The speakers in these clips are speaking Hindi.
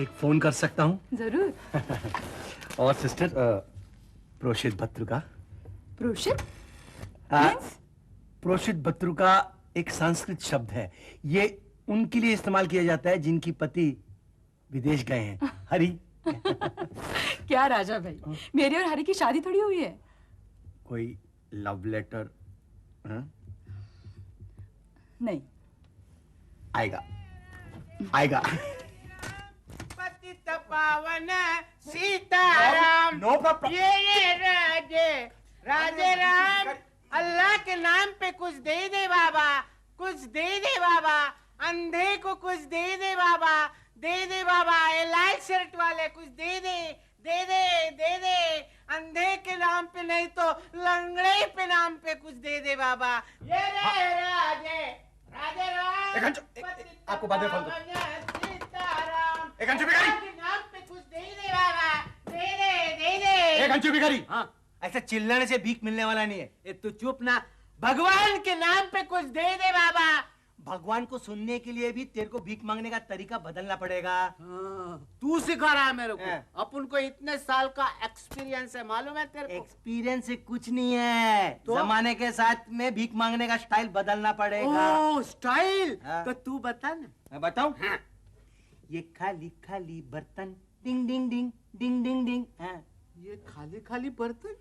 एक फोन कर सकता हूँ? जरूर। और सिस्टर प्रोशित भत्रुका। प्रोशित? प्रोशित भत्रुका एक संस्कृत शब्द है। ये उनके लिए इस्तेमाल किया जाता है जिनकी पति विदेश गए हैं। हरी। क्या राजा भाई, मेरी और हरी की शादी थोड़ी हुई है। कोई लव लेटर? नहीं। आएगा आएगा। पतित पावन सीताराम। No problem. ये राजे राजे राम, अल्लाह के नाम पे कुछ दे दे बाबा, कुछ दे दे बाबा, अंधे को कुछ दे दे बाबा, दे दे बाबा, ये लाल शर्ट वाले कुछ दे दे, दे दे, दे दे, अंधे के नाम पे नहीं तो लंगड़े पे नाम पे कुछ दे दे बाबा। ये राजे राजे राम, आपको बाद में फोन करूं। सीताराम, एक घंटे भिखारी, के नाम पे कुछ दे दे बाबा, दे दे, दे दे। एक घंटे भिखारी। हाँ, ऐसा चिल्लाने से भीख मिलने वाला नहीं है। ए तू चुप ना, भगवान के नाम पे कुछ दे दे बाबा। भगवान को सुनने के लिए भी तेरे को भीख मांगने का तरीका बदलना पड़ेगा। तू सिखा रहा है मेरे को। हाँ। अपन को इतने साल का एक्सपीरियंस है, मालूम है तेरे को? एक्सपीरियंस से कुछ नहीं है, तो? जमाने के साथ में भीख मांगने का स्टाइल बदलना पड़ेगा। ओह स्टाइल। हाँ। तो तू बता ना। मैं बताऊं? हाँ। ये खाली खाली बर्तन डिंग डिंग डिंग डिंग डिंग डिंग। ये खाली खाली बर्तन।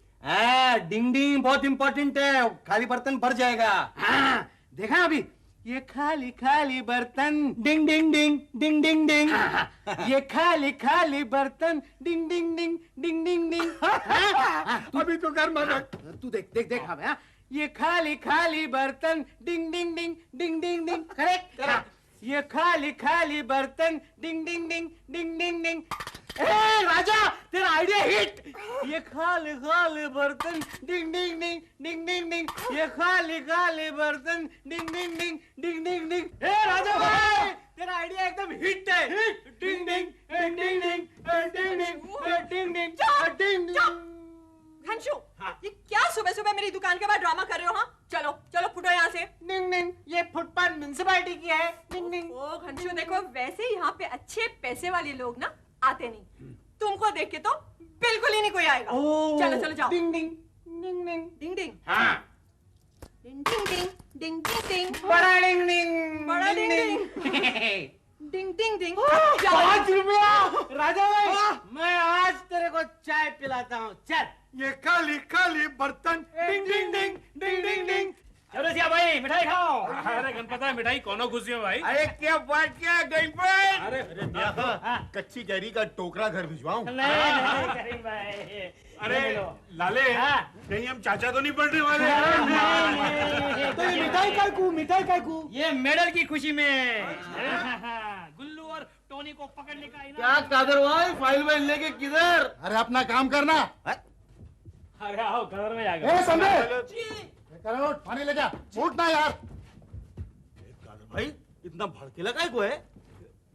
डिंग डिंग बहुत इंपॉर्टेंट है, खाली बर्तन भर जाएगा। हाँ, देखा अभी, ये खाली खाली बर्तन डिंग डिंग डिंग डिंग डिंग डिंग। ये खाली खाली बर्तन डिंग डिंग डिंग डिंग डिंग डिंग। अभी तो घर में तू देख देख देख हमें। हाँ? ये खाली खाली बर्तन डिंग डिंग डिंग डिंग डिंग डिंग। करेक्ट। ये खाली खाली बर्तन डिंग डिंग डिंग डिंग डिंग डिंग। ए राजा, तेरा आइडिया हिट। ये खाली खाली बर्तन डिंग डिंग डिंग डिंग डिंग डिंग। ये खाली खाली बर्तन डिंग डिंग डिंग डिंग डिंग डिंग। ए राजा भाई, तेरा आइडिया एकदम हिट है। डिंग डिंग डिंग डिंग डिंग डिंग डिंग डिंग डिंग डिंग डिंग। घनशू, ये क्या सुबह सुबह मेरी दुकान के बाद ड्रामा कर रहे हो? हाँ, चलो चलो फुटो यहाँ से। डिंग डिंग, ये फुटपाथ म्युनिसिपैलिटी की है। डिंग डिंग। ओ घनशू, देखो वैसे यहाँ पे अच्छे पैसे वाले लोग ना आते नहीं, तुमको देख के तो बिल्कुल ही नहीं कोई आएगा। चलो चलो जाओ। डिंग डिंग डिंग डिंग डिंग डिंग हाँ, डिंग डिंग डिंग डिंग डिंग डिंग बड़ा डिंग डिंग बड़ा डिंग डिंग। डिंग डिंग डिंग। 5 रुपया। राजा भाई, मैं आज तेरे को चाय पिलाता हूँ, चल। ये खाली खाली बर्तन डिंग डिंग डिंग डिंग डिंग डिंग। चौरसिया भाई मिठाई खाओ। अरे गणपता मिठाई कोनो खुशी हो भाई। अरे क्या बात क्या गणपत। अरे कच्ची कैरी का टोकरा घर भिजवाऊं? नहीं करीम भाई। अरे लाले, कहीं हम चाचा तो नहीं पड़ने वाले? तो ये मिठाई काय को, मिठाई काय को? ये मेडल की खुशी में गुल्लू और टोनी को पकड़ने का इनाम। क्या कादर भाई, फाइल में लेके किधर? अरे अपना काम करना। अरे आओ घर में आ गए। पानी ले जा। उठना यार। भाई इतना भड़केला काय को है?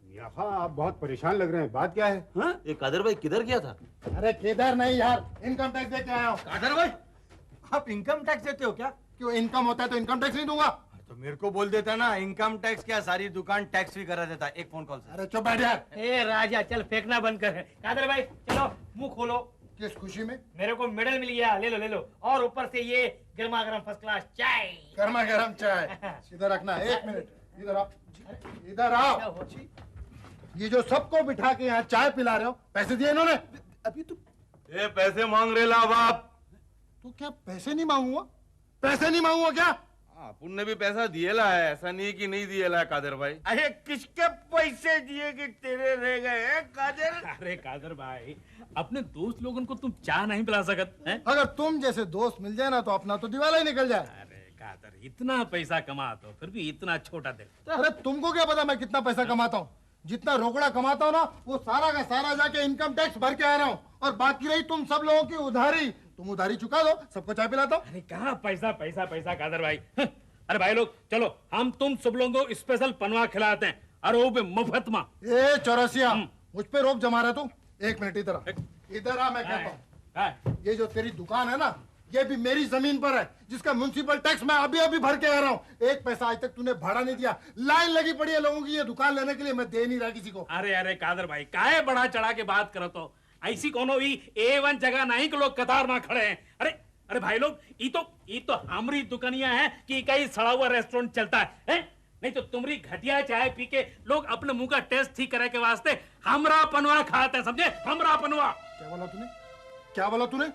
याफा, आप बहुत परेशान लग रहे हैं, बात क्या है? हाँ? ये कादर भाई किधर गया था? अरे किधर नहीं यार, इनकम टैक्स दे के आया हूँ। कादर भाई, आप इनकम टैक्स देते हो क्या? क्यों, इनकम होता है तो इनकम टैक्स नहीं दूंगा? तो मेरे को बोल देता ना, इनकम टैक्स क्या सारी दुकान टैक्स भी करा देता एक फोन कॉल से। अरे चुप बैठ यार। ए राजा चल फेंकना बंद कर। कादर भाई चलो मुंह खोलो। किस खुशी में? मेरे को मेडल मिल गया, ले लो ले लो। और ऊपर से ये गर्मा गर्म फर्स्ट क्लास चाय। गर्मा गर्म चाय इधर रखना। एक मिनट, इधर आओ, इधर आओ। ये जो सबको बिठा के यहाँ चाय पिला रहे हो, पैसे दिए इन्होंने? अभी तो ये पैसे मांग रहे ला बाप। तो क्या पैसे नहीं मांगूंगा? पैसे नहीं मांगूंगा क्या? अपन ने भी पैसा दिए ला है, ऐसा नहीं कि नहीं दिए ला कादर भाई। अरे किसके पैसे दिए कि तेरे रह गए हैं कादर? अरे कादर भाई, अपने दोस्त लोगों को तुम चाय नहीं पिला सकत हैं? अगर तुम जैसे दोस्त मिल जाए ना तो अपना तो दिवाला ही निकल जाए। अरे कादर, इतना पैसा कमाते हो फिर भी इतना छोटा दिल। अरे तुमको क्या पता मैं कितना पैसा कमाता हूँ? जितना रोकड़ा कमाता हूँ ना, वो सारा का सारा जाके इनकम टैक्स भर के आ रहा हूँ। और बाकी रही तुम सब लोगों की उधारी, तुम उधारी चुका दो, सबको चाय पिलाता हूँ। अरे कहाँ पैसा पैसा पैसा कादर भाई। अरे भाई लोग चलो, हम तुम सब लोगों को स्पेशल पनवा खिलाते हैं, और वो भी मुफ्त में। ए चौरसिया, मुझ पे रोक जमा रहा तू। एक मिनट इधर आ, इधर आ, मैं कहता हूँ। ये जो तेरी दुकान है ना, ये भी मेरी जमीन पर है, जिसका म्युनिसिपल टैक्स मैं अभी अभी भर के आ रहा हूँ। एक पैसा आज तक तूने भाड़ा नहीं दिया। लाइन लगी पड़ी है लोगों की ये दुकान लेने के लिए, मैं दे नहीं रहा किसी को। अरे अरे कादर भाई, काहे बड़ा चढ़ा के बात करो तो? ऐसी कोनो भी A1 जगह नहीं कि लोग कतार में खड़े हैं। अरे अरे भाई लोग, ये तो हमारी दुकानिया है कि कहीं सड़ा हुआ रेस्टोरेंट चलता है? नहीं तो तुम्हारी घटिया चाय पी के लोग अपने मुंह का टेस्ट ठीक करे के वास्ते हमरा पनवा खाते हैं, समझे? हमरा पनवा। क्या बोला तूने? क्या बोला तूने?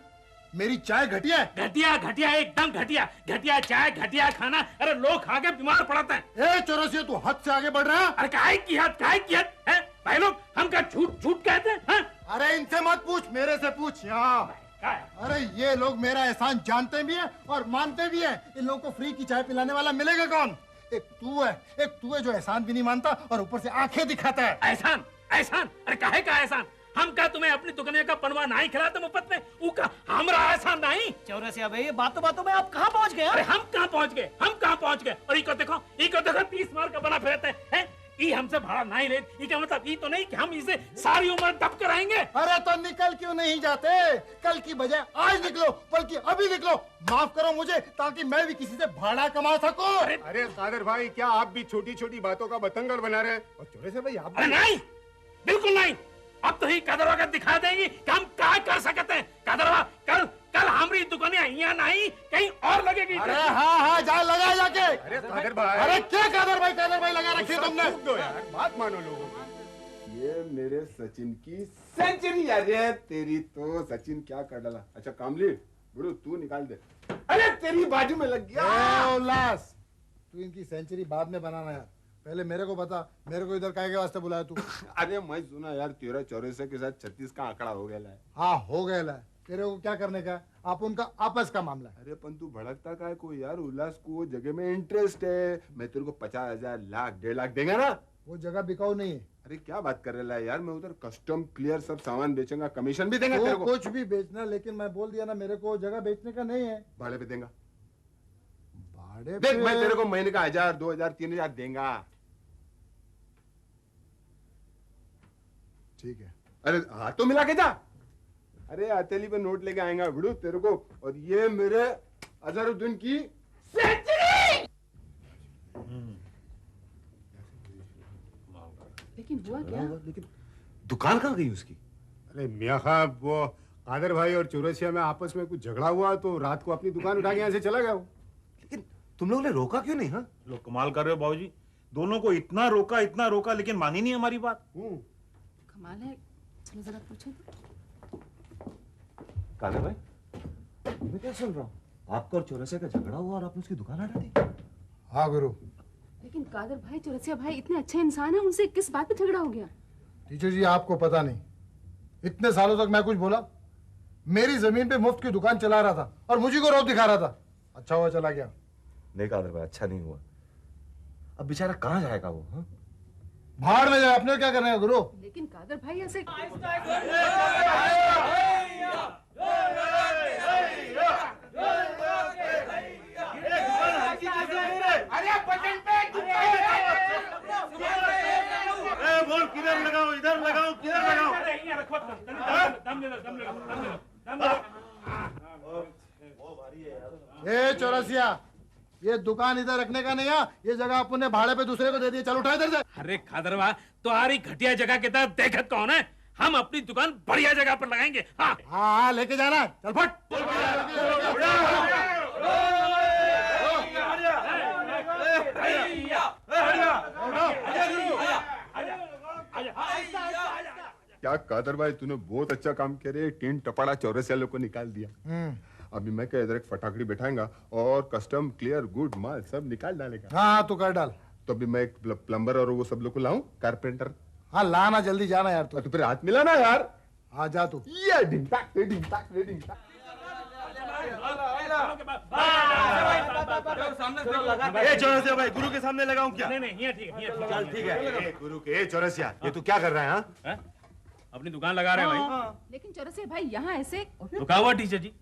मेरी चाय घटिया है? घटिया घटिया, एकदम घटिया। घटिया चाय, घटिया खाना, अरे लोग खा के बीमार पड़ते हैं। ए चौरसिया, तू हद से आगे बढ़ रहा है। अरे काहे की हद है भाई लोग? हम क्या झूठ झूठ कहते हैं? अरे इनसे मत पूछ, मेरे से पूछ। यहाँ अरे ये लोग मेरा एहसान जानते भी हैं और मानते भी हैं। इन लोगों को फ्री की चाय पिलाने वाला मिलेगा कौन? एक तू है जो एहसान भी नहीं मानता और ऊपर से आंखें दिखाता है। एहसान? एहसान? अरे काहे का एहसान? हम क्या तुम्हें अपनी दुकान का पनवा नहीं खिलाते मुफ्त में? उका हमरा एहसान नहीं? चौरसिया भाई, बातों में आप कहाँ पहुँच गए? अरे हम कहाँ पहुँच गए? और इको देखो 30 मार का बना फिरते हैं। ये हमसे भाड़ा नहीं ले, ये क्या मतलब? ये तो नहीं कि हम इसे सारी उम्र दब कराएंगे। अरे तो निकल क्यों नहीं जाते? कल की बजाय आज निकलो, बल्कि अभी निकलो। माफ करो मुझे, ताकि मैं भी किसी से भाड़ा कमा सकूं। अरे कादर भाई, क्या आप भी छोटी छोटी बातों का बतंगड़ बना रहे हैं? और चौरसिया भाई आप अरे नहीं, बिल्कुल नहीं। अब तो ही कदरवा का दिखा देंगी कि हम क्या कर सकते हैं। कदरवा कल हमारी दुकानें यहाँ नहीं कहीं और लगेगी। अरे हाँ जा लगा जाके। अरे कादर भाई, अरे क्या कादर भाई लगा रखी तुमने? दो यार, बात मानो लोगों की। ये मेरे सचिन की सेंचुरी यार है। तेरी तो सचिन क्या कर डाला। अच्छा कामली, गुरु तू निकाल दे। अरे तेरी बाजू में लग गया। उल्लास, तू इनकी सेंचुरी बाद में बनाना यार, पहले मेरे को बता, मेरे को इधर काहे के वास्ते बुलाया तू? अरे मैं सुना यार 13-14 के साथ 36 का आंकड़ा हो गया है। हाँ हो गया है। तेरे को क्या करने का? आप उनका आपस का मामला है। अरे पण तू भड़कता का है को यार? उल्लास को वो जगह में इंटरेस्ट है। मैं तेरे को 50,000 लाख 1.5 लाख देगा ना। वो जगह बिकाऊ नहीं है। अरे क्या बात कर रहा है यार? मैं उधर कस्टम क्लियर सब सामान बेचूंगा, कमीशन भी देगा तेरे को। कुछ भी बेचना, लेकिन मैं बोल दिया ना, मेरे को जगह बेचने का नहीं है। भाड़े पे देगा? भाड़े देख मैं तेरे को महीने का 1000, 2000, 3000 देगा। ठीक है। अरे हाथ तो मिला के जा। अरे हथेली पे नोट लेके आएगा गुरु तेरे को। और ये मेरे अजहरुद्दीन की सेंचुरी। लेकिन हुआ क्या? लेकिन दुकान कहाँ गई उसकी? अरे मियाँ साहब, वो कादर भाई और चौरसिया में आपस में कुछ झगड़ा हुआ तो रात को अपनी दुकान उठा के यहाँ से चला गया वो। लेकिन तुम लोगों ने रोका क्यों नहीं? हाँ, लोग कमाल कर रहे हो बाबूजी। दोनों को इतना रोका लेकिन मानी नहीं हमारी बात। कमाल है। चलो जरा पूछो तो। कादर भाई, मैं क्या सुन रहा हूँ? आपका और चौरसिया का झगड़ा हुआ और आपने उसकी दुकान हटा दी? हाँ गुरु। लेकिन कादर भाई, चौरसिया भाई इतने अच्छे इंसान हैं, उनसे किस बात पे झगड़ा हो गया? टीचर जी आपको पता नहीं, इतने सालों तक मैं कुछ बोला? मेरी जमीन पे मुफ्त की दुकान चला रहा था और मुझे को रौब दिखा रहा था। अच्छा हुआ चला गया। नहीं कादर भाई, अच्छा नहीं हुआ। अब बेचारा कहाँ जाएगा वो? हाँ? भाड़ में जाए, अपने क्या करने का गुरु? लेकिन कादर भाई ऐसे बोल किधर लगाओ, इधर लगाओ, किधर लगाओ? ए चौरसिया, ये दुकान इधर रखने का नहीं है। ये जगह अपन ने भाड़े पे दूसरे को दे दी। चल उठा इधर से। अरे खादरवा, तुम्हारी घटिया जगह के तहत देखत कौन है? हम अपनी दुकान बढ़िया जगह पर लगाएंगे। हाँ हाँ लेके जाना। चल फट। क्या कादर भाई, तूने बहुत अच्छा काम किया रे। टीन टपाड़ा चौरसिया लोग को निकाल दिया। अभी मैं क्या इधर एक फटाकड़ी बैठाएंगा और कस्टम क्लियर गुड माल सब निकाल डालेगा। हाँ तू कर डाल। तो अभी मैं एक प्लम्बर और वो सब लोग को लाऊं, कारपेंटर। हाँ लाना, जल्दी जाना यार तू। तो फिर हाथ मिला ना यार। हाँ जा तू। ये डिंग टाक डिंग टाक डिंग टाक। चौरसिया भाई, गुरु के सामने लगाऊं क्या? नहीं, ये ठीक है। चल ठीक है। गुरु के चौरसिया, ये तू क्या कर रहा है? अपनी दुकान लगा रहे हैं भाई। लेकिन चौरसिया भाई यहाँ ऐसे रुका हुआ टीचर जी,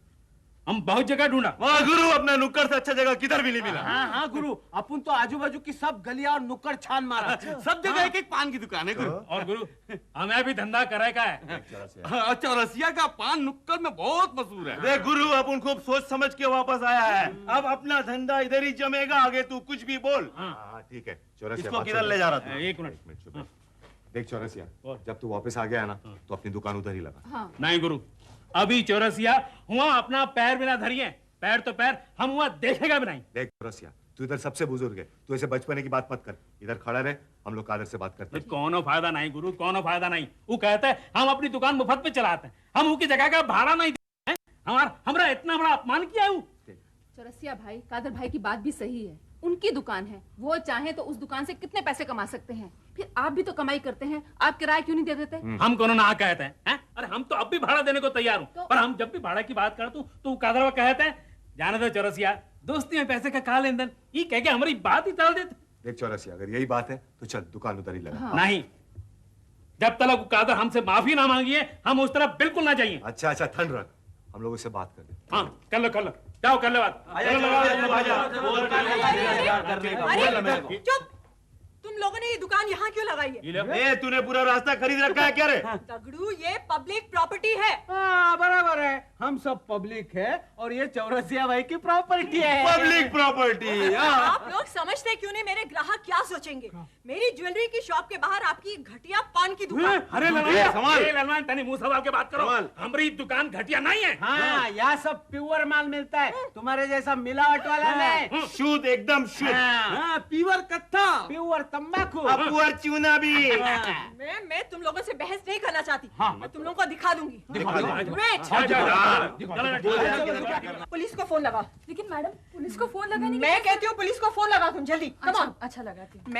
हम बहुत जगह ढूंढा। वाह गुरु, अपना नुक्कड़ से अच्छा जगह किधर भी नहीं मिला। हाँ हाँ गुरु, अपन तो आजू बाजू की सब गलियां और नुक्कड़ छान मारा, सब जगह एक एक पान की दुकान है गुरु। और गुरु हमें भी धंधा कराए का है। चौरसिया का पान नुक्कड़ में बहुत मशहूर है। देख गुरु, अपन खूब सोच समझ के वापस आया है। अब अपना धंधा इधर ही जमेगा, आगे तू कुछ भी बोल। हाँ ठीक है चौरसिया, इसको किधर ले जा रहा था? एक मिनट। देख चौरसिया, जब तू वापस आ गया है ना तो अपनी दुकान उधर ही लगा। हाँ। नहीं गुरु, अभी चौरसिया हुआ अपना पैर बिना धरिए, पैर तो पैर, हम हुआ देखेगा भी नहीं। देख चौरसिया, तू इधर सबसे बुजुर्ग है, तू ऐसे बचपने की बात मत कर, इधर खड़ा रहे, हम लोग कादर से बात करते हैं। कोनो फायदा नहीं गुरु, कोनो फायदा नहीं। वो कहते हैं हम अपनी दुकान मुफ्त पे चलाते हैं, हम उनकी जगह का भाड़ा नहीं देते हैं। हमारा इतना बड़ा अपमान किया है। चौरसिया भाई, कादर भाई की बात भी सही है, उनकी दुकान है, वो चाहे तो उस दुकान से कितने पैसे कमा सकते हैं। फिर आप भी तो कमाई करते हैं, आप किराया क्यों नहीं दे देते? हम कोनो ना कहते हैं? अरे हम तो अब भी भाड़ा देने को तैयार हूँ, पर हम जब भी भाड़ा की बात करते तो कादरवा कहते हैं जाने दो चौरसिया, दोस्ती में पैसे का लेन देन, ये कह के हमारी बात ही टाल देते। देख चौरसिया, अगर यही बात है तो चल दुकान उधर ही लगा। हाँ। नहीं, जब तक कादर हमसे माफी ना मांगिए हम उस तरफ बिल्कुल ना जाइए। अच्छा अच्छा, ठंड रख, हम लोग उससे बात कर लेते। हाँ कर लो, जाओ कर लो बात। अरे चुप, तुम लोगों ने ये दुकान यहाँ क्यों लगाई है? तूने पूरा रास्ता खरीद रखा है क्या रे? तगड़ू, ये पब्लिक प्रॉपर्टी है। हाँ बराबर है, हम सब पब्लिक है और ये चौरसिया भाई की प्रॉपर्टी है। Public property. आप लोग समझते क्यों नहीं मेरे ग्राहक क्या सोचेंगे? मेरी ज्वेलरी की शॉप के बाहर आपकी घटिया पान की दुकान। अरे ललमान, तनी मुंह संभाल के बात करो, हमारी दुकान घटिया नहीं है। हाँ, यहाँ सब प्योर माल मिलता है, तुम्हारे जैसा मिलावट वाला नहीं। शुद्ध, एकदम शुद्ध। हाँ, प्योर कत्था, प्योर तंबाकू, प्योर चूना भी। मैं तुम लोगों से बहस नहीं करना चाहती। मैं तुम लोगों को दिखा दूंगी। पुलिस को फोन लगाओ। लेकिन मैडम, पुलिस को फोन लगाने की मैं कहती हूँ पुलिस को फोन लगाओ तुम जल्दी। अच्छा लगाती हूँ।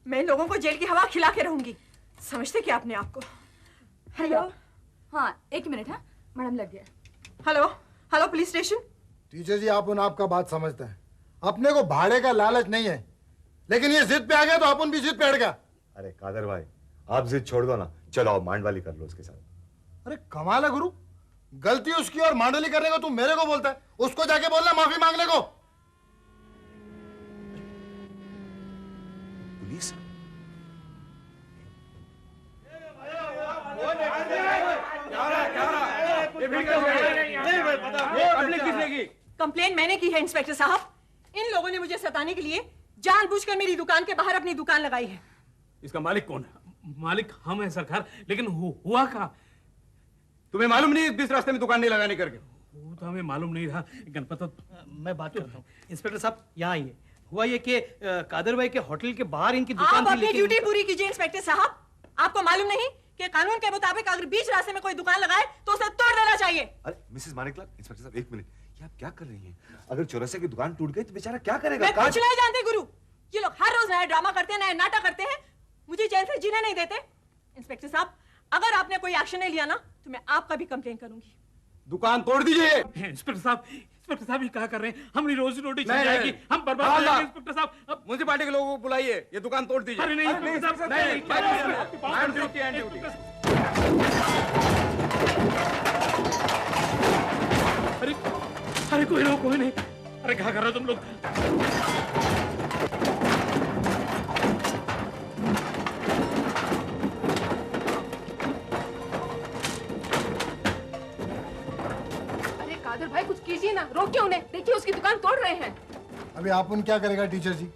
मैं इन लोगों को जेल की हवा खिला के रहूंगी। समझते क्या अपने आप को? हेलो। हाँ एक मिनट। हाँ मैडम लग गया। Hello police station. टीचर जी, आप आपका बात समझते हैं, अपने को भाड़े का लालच नहीं है, लेकिन ये जिद पे आ गया तो अपन भी जिद पे अड़ गया। अरे कादर भाई, आप जिद छोड़ दो ना, चलो आप मांडवाली कर लो उसके साथ। अरे कमाल है गुरु, गलती उसकी और मांडली करने को तुम मेरे को बोलता है, उसको जाके बोलना माफी मांगने को। पुलिस? कंप्लेन मैंने की है इंस्पेक्टर साहब। इन लोगों ने मुझे सताने के लिए जानबूझकर मेरी दुकान के बाहर अपनी दुकान लगाई है। इसका मालिक कौन है? मालिक हम हैं सरकार, लेकिन हुआ क्या? तुम्हें मालूम नहीं इस रास्ते में दुकान नहीं लगाने करके? वो तो हमें मालूम नहीं रहा। गणपत, मैं बात करता हूँ। इंस्पेक्टर साहब यहाँ आइए। हुआ ये कि कादर भाई के होटल के बाहर इनकी दुकान आप थी, अपनी लेकिन ड्यूटी पूरी कीजिए इंस्पेक्टर साहब। आपको मालूम नहीं कि कानून के मुताबिक अगर बीच रास्ते में कोई दुकान लगाए तो उसे तोड़ देना चाहिए। अरे मिसेस मानिकलाल, इंस्पेक्टर साहब एक मिनट, ये आप क्या कर रही हैं? अगर चौरसिया की दुकान टूट गई तो बेचारा क्या करेगा? मैं कुछ नहीं जानती गुरु, ये लोग हर रोज नया ड्रामा करते हैं, नया नाटक करते हैं, मुझे जेल से जीने नहीं देते। इंस्पेक्टर साहब, अगर आपने कोई एक्शन नहीं लिया ना तो मैं आपका भी कंप्लेन करूंगी। दुकान तोड़ दीजिए। इंस्पेक्टर साहब ये क्या कर रहे हैं? हमारी रोजी रोटी चल नहीं, जाएगी, हम बर्बाद हो जाएंगे। इंस्पेक्टर साहब, अब म्युनिसिपालिटी के लोगों को बुलाइए, ये दुकान तोड़ दीजिए। अरे नहीं इंस्पेक्टर साहब, अरे कोई नहीं। अरे क्या कर रहे हो तुम लोग? अरे कादर भाई कुछ कीजिए ना, रोकिए उन्हें, देखिए उसकी दुकान तोड़ रहे हैं। अभी आपन क्या करेगा टीचर जी,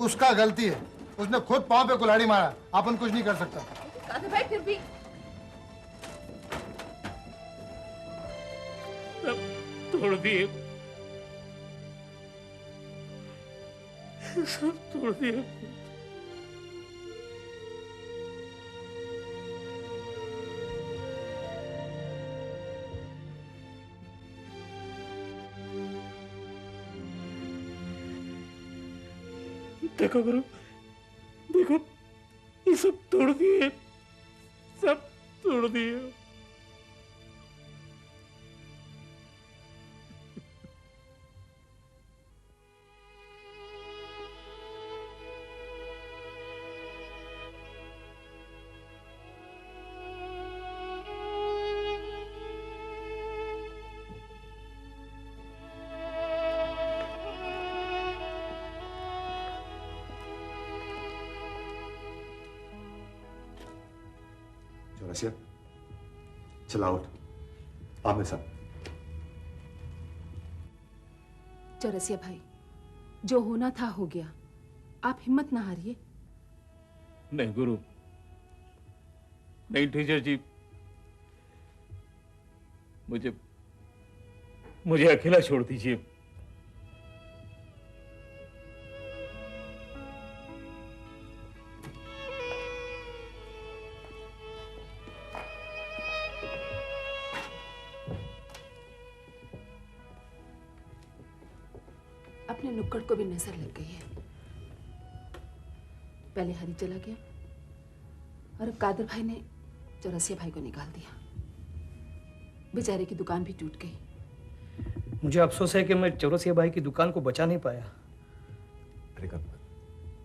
उसका गलती है, उसने खुद पाँव पे कुल्हाड़ी मारा, आपन कुछ नहीं कर सकता। कादर भाई फिर भी तोड़ दिए, सब तोड़ दिए। देखो गुरु, देखो ये सब तोड़ दिए, सब तोड़ दिए। चौरसिया चला उठ, आ मेरे साथ। चौरसिया भाई, जो होना था हो गया, आप हिम्मत ना हारिए। नहीं गुरु, नहीं टीचर जी, मुझे अकेला छोड़ दीजिए। अपने नुक्कड़ को भी नजर लग गई है। पहले हरी चला गया और अब कादर भाई ने चौरसिया भाई को निकाल दिया। बेचारे की दुकान भी टूट गई। मुझे अफसोस है कि मैं चौरसिया भाई की दुकान को बचा नहीं पाया। अरे कब,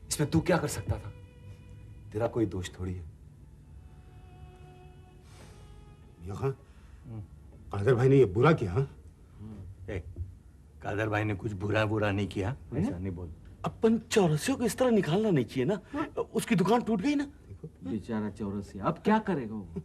इसमें तू क्या कर सकता था? तेरा कोई दोष थोड़ी है। यहाँ कादर भाई ने ये बुरा किया? हाँ? कादर भाई ने कुछ बुरा नहीं किया, ऐसा नहीं बोल। अपन चौरसिया को इस तरह निकालना नहीं चाहिए ना, उसकी दुकान टूट गई ना। बेचारा चौरसिया अब क्या करेगा वो?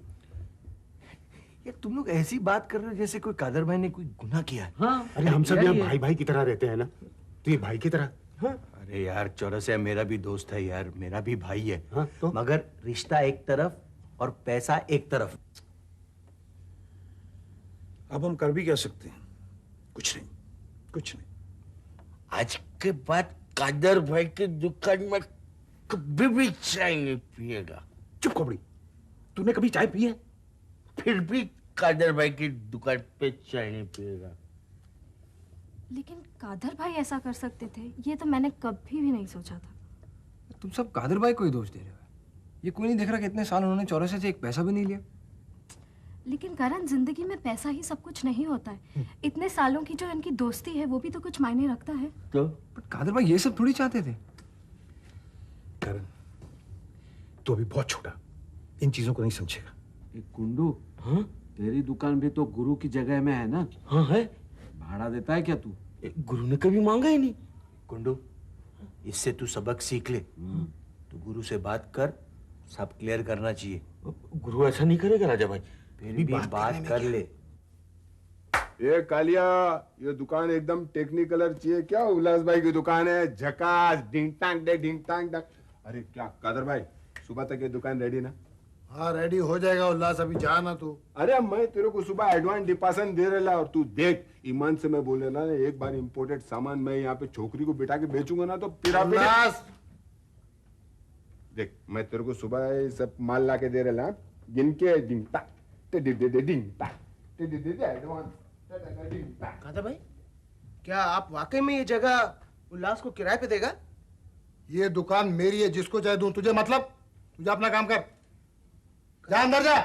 ये तुम लोग ऐसी बात कर रहे हो जैसे कोई कादर भाई ने कोई गुनाह किया है। हाँ, अरे हम सब यहाँ भाई भाई की तरह रहते हैं ना, तो ये भाई की तरह। हाँ? अरे यार चौरसिया मेरा भी दोस्त है यार, मेरा भी भाई है। हाँ, तो? मगर रिश्ता एक तरफ और पैसा एक तरफ। अब हम कर भी क्या सकते हैं? कुछ नहीं, कुछ नहीं। आज के बाद कादर भाई की दुकान में कभी भी चाय नहीं पिएगा। चुप खोपड़ी, तूने कभी चाय पी है? फिर भी कादर भाई की दुकान पे चाय नहीं पिएगा। लेकिन कादर भाई ऐसा कर सकते थे, ये तो मैंने कभी भी नहीं सोचा था। तुम सब कादर भाई को ही दोष दे रहे हो। ये कोई नहीं देख रहा कि इतने साल उन्होंने चौरसिया से एक पैसा भी नहीं लिया। लेकिन करण, जिंदगी में पैसा ही सब कुछ नहीं होता है। इतने सालों की जो इनकी दोस्ती है वो भी तो कुछ मायने रखता है। तो बट कादर भाई ये सब थोड़ी चाहते थे। करण, तू अभी बहुत छोटा, इन चीजों को नहीं समझेगा। एक कुंडू, हाँ? तेरी दुकान भी तो गुरु की जगह में है ना? हाँ है। भाड़ा देता है क्या तू? गुरु ने कभी मांगा ही नहीं। कुंडू, इससे तू सबक सीख ले। तू गुरु से बात कर, सब क्लियर करना चाहिए। गुरु ऐसा नहीं करेगा राजा भाई। फिर भी बात कर ले। ये कालिया, ये दुकान एकदम टेक्निकलर चाहिए क्या? उल्लास भाई की दुकान है, झकास, डिंग टांग डे डिंग टांग डक। अरे क्या कादर भाई, सुबह तक ये दुकान रेडी ना? हाँ रेडी हो जाएगा उल्लास, अभी जा ना तू। अरे मैं तेरे को सुबह एडवांस डिपॉजिट दे रहा, और तू देख ईमान से मैं बोल रहा ना, एक बार इंपोर्टेड सामान मैं यहाँ पे छोकरी को बिठा के बेचूंगा ना तो फिर आप देख, मैं तेरे को सुबह ये सब माल ला के दे रहा, गिन के डिंग टाक कादर भाई, क्या आप वाकई में ये जगह उल्लास को किराए पे देगा? ये दुकान मेरी है, जिसको चाहे दूं। तुझे मतलब? तुझे अपना काम कर, जा अंदर जा।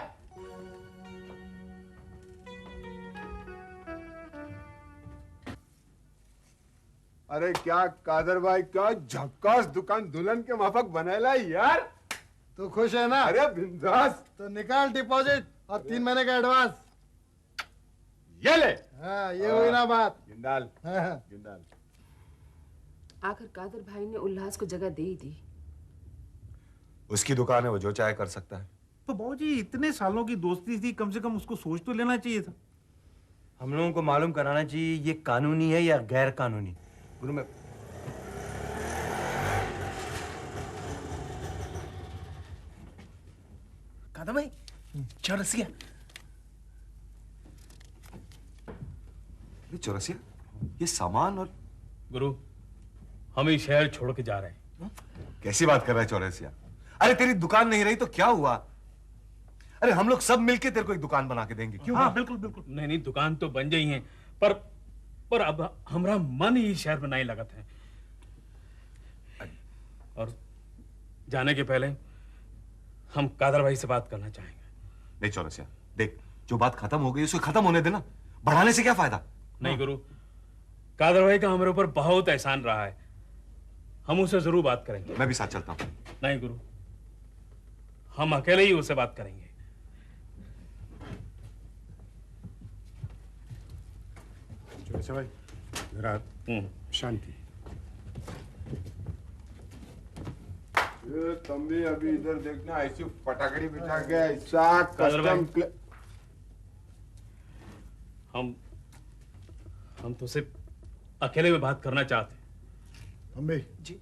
अरे क्या कादर भाई, क्या झक्कास दुकान दुल्हन के माफक बनाएला यार। तू खुश है ना? अरे बिंदास। तो निकाल डिपॉजिट और 3 महीने का एडवांस। ये ले। हाँ, ये हुई ना बात। गिंडाल, हाँ। गिंडाल। आखिर कादर भाई ने उल्लास को जगह दे ही दी। उसकी दुकान है, वो जो चाहे कर सकता है। तो बाबूजी, इतने सालों की दोस्ती थी, कम से कम उसको सोच तो लेना चाहिए था। हम लोगों को मालूम कराना चाहिए ये कानूनी है या गैर कानूनी। गुरु मैं कादर भाई, चौरसिया। चौरसिया, ये सामान और गुरु, हम ही शहर छोड़ के जा रहे हैं। कैसी बात कर रहा है चौरसिया? अरे तेरी दुकान नहीं रही तो क्या हुआ? अरे हम लोग सब मिलके तेरे को एक दुकान बना के देंगे, क्यों? हाँ बिल्कुल बिल्कुल। नहीं, दुकान तो बन गई है, पर अब हमारा मन ही शहर में नहीं लगत है। और जाने के पहले हम कादर भाई से बात करना चाहेंगे। नहीं चौरसिया, देख, जो बात खत्म हो गई उसे खत्म होने देना, बढ़ाने से क्या फायदा? नहीं गुरु, कादर भाई का हमारे ऊपर बहुत एहसान रहा है, हम उसे जरूर बात करेंगे। मैं भी साथ चलता हूँ। नहीं गुरु, हम अकेले ही उससे बात करेंगे। चौरसिया भाई, मेरा हाथ। शांति। तुम भी अभी इधर देखना, ऐसी फटाकड़ी बिछा के ऐसा कादर भाई। कस्टम हम तो सिर्फ अकेले में बात करना चाहते हैं। अम्बे जी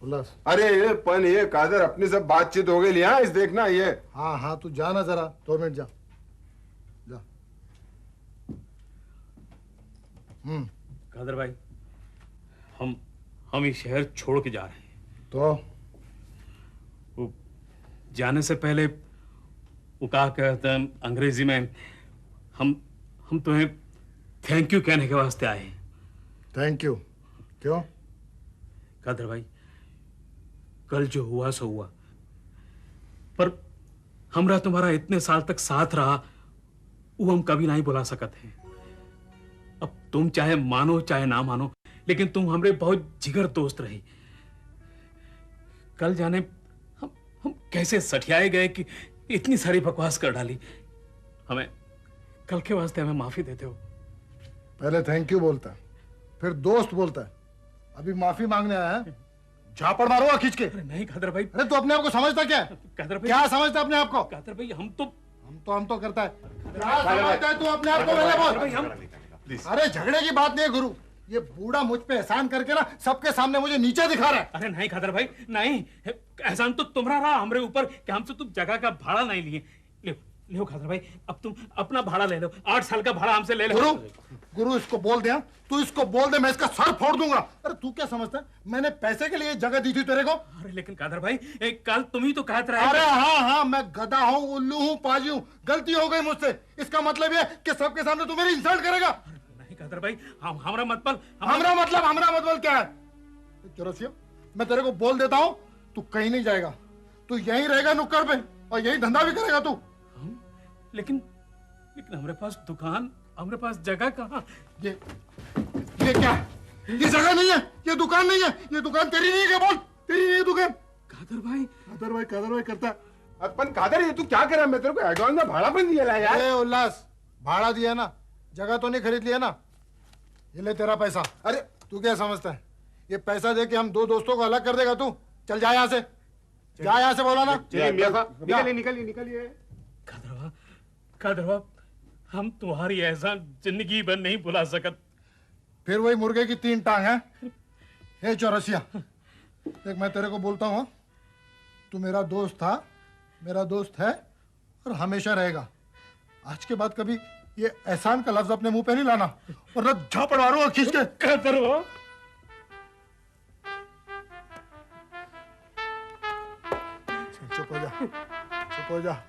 उल्लास। अरे ये कादर अपनी सब बातचीत हो गई लिया इस देखना ये। हाँ हाँ तू जाना जरा 2 मिनट जा जा। कादर भाई, हम ये शहर छोड़ के जा रहे हैं। तो वो जाने से पहले वो क्या कहते हैं अंग्रेजी में, हम तुम्हें थैंक यू कहने के वास्ते आए हैं। Thank you. क्यों? कादर भाई, कल जो हुआ सो हुआ, पर हमरा तुम्हारा इतने साल तक साथ रहा वो हम कभी नहीं भुला सकते हैं। अब तुम चाहे मानो चाहे ना मानो, लेकिन तुम हमरे बहुत जिगर दोस्त रही। कल जाने हम कैसे सठियाए गए कि इतनी सारी बकवास कर डाली। हमें कल के वास्ते हमें माफी देते हो। पहले थैंक यू बोलता है, फिर दोस्त बोलता है, अभी माफी मांगने आया है? झापड़ मारूंगा खींच के। अरे नहीं कादर भाई। अरे तू अपने आप को समझता क्या है? कादर भाई, क्या समझता अपने आप को? कादर भाई, हम तो करता है। क्या समझता है तू अपने आप को? पहले बोल। अरे झगड़े की बात नहीं है गुरु, ये बूढ़ा मुझ पे एहसान करके ना सबके सामने मुझे नीचे दिखा रहा है। अरे नहीं कादर भाई, नहीं, एहसान तो तुम्हारा रहा हमरे ऊपर कि हमसे तुम जगह का भाड़ा नहीं लिए। लो कादर भाई, अब तुम अपना भाड़ा ले लो, 8 साल का भाड़ा हमसे ले लो। गुरु इसको बोल दे, तू इसको बोल दे, मैं इसका सर फोड़ दूंगा। अरे तू क्या समझता है मैंने पैसे के लिए जगह दी थी तेरे को? अरे लेकिन कादर भाई, कल तुम ही तो कहते रहे। अरे हाँ, मैं गधा हूँ, उल्लू हूँ, पाजी हूँ, गलती हो गई मुझसे। इसका मतलब ये कि सबके सामने तू मेरी इंसल्ट करेगा? नहीं कादर भाई, हमारा मतलब क्या है? चौरसिया, मैं तेरे को बोल देता हूँ, तू कहीं नहीं जाएगा, तू यहीं रहेगा नुक्कड़ पे और यही धंधा भी करेगा तू। लेकिन हमारे पास दुकान, हमारे पास जगह कहाँ? ये क्या है? ये जगह नहीं है, ये दुकान नहीं है, ये दुकान तेरी नहीं है। क्या बोल? तेरी नहीं है दुकान। कादर भाई करता है। अपन कादर, ये तू क्या कर रहा है? मैं तेरे को एडवांस में भाड़ा भी दिया यार। अरे उल्लास, भाड़ा दिया ना, जगह तो नहीं खरीद लिया ना। ये ले तेरा पैसा। अरे तू क्या समझता है ये पैसा दे के हम 2 दोस्तों को अलग कर देगा तू? चल जा यहाँ से, जा यहाँ से, बोला ना। निकलिए। कादरवा, हम तुम्हारी एहसान जिंदगी भर नहीं भुला सकत। फिर वही मुर्गे की 3 टांग है। हे चौरसिया, देख मैं तेरे को बोलता हूँ, तू मेरा दोस्त था, मेरा दोस्त है और हमेशा रहेगा। आज के बाद कभी ये एहसान का लफ्ज अपने मुंह पे नहीं लाना, वरना झापड़ मारूंगा खींच के। कादरवा, चुप हो जा, चुप हो जा।